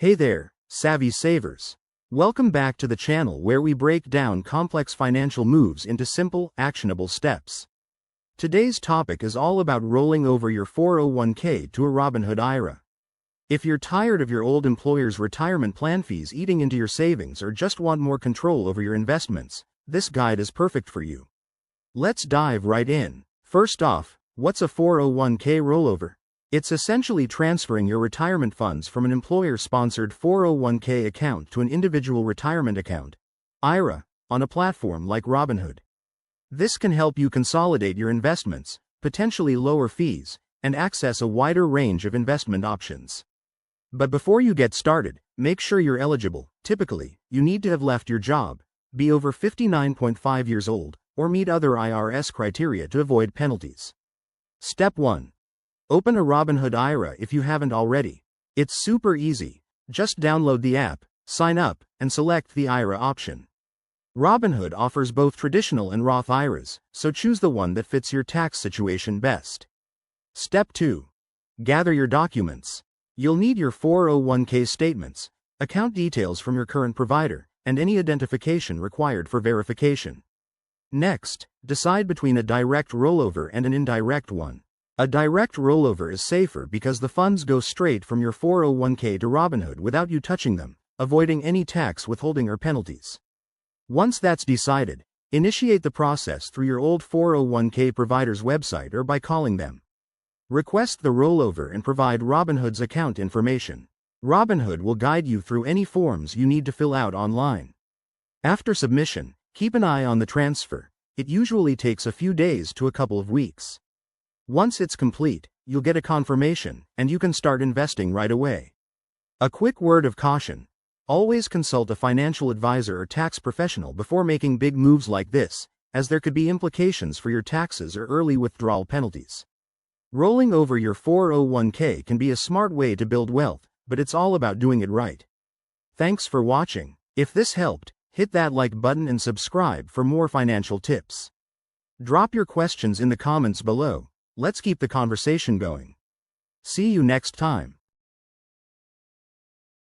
Hey there, savvy savers. Welcome back to the channel where we break down complex financial moves into simple, actionable steps. Today's topic is all about rolling over your 401k to a Robinhood IRA. If you're tired of your old employer's retirement plan fees eating into your savings or just want more control over your investments, this guide is perfect for you. Let's dive right in. First off, what's a 401k rollover? It's essentially transferring your retirement funds from an employer-sponsored 401k account to an individual retirement account, IRA, on a platform like Robinhood. This can help you consolidate your investments, potentially lower fees, and access a wider range of investment options. But before you get started, make sure you're eligible. Typically, you need to have left your job, be over 59.5 years old, or meet other IRS criteria to avoid penalties. Step 1. Open a Robinhood IRA if you haven't already. It's super easy. Just download the app, sign up, and select the IRA option. Robinhood offers both traditional and Roth IRAs, so choose the one that fits your tax situation best. Step 2. Gather your documents. You'll need your 401k statements, account details from your current provider, and any identification required for verification. Next, decide between a direct rollover and an indirect one. A direct rollover is safer because the funds go straight from your 401k to Robinhood without you touching them, avoiding any tax withholding or penalties. Once that's decided, initiate the process through your old 401k provider's website or by calling them. Request the rollover and provide Robinhood's account information. Robinhood will guide you through any forms you need to fill out online. After submission, keep an eye on the transfer. It usually takes a few days to a couple of weeks. Once it's complete, you'll get a confirmation, and you can start investing right away. A quick word of caution: always consult a financial advisor or tax professional before making big moves like this, as there could be implications for your taxes or early withdrawal penalties. Rolling over your 401k can be a smart way to build wealth, but it's all about doing it right. Thanks for watching. If this helped, hit that like button and subscribe for more financial tips. Drop your questions in the comments below. Let's keep the conversation going. See you next time.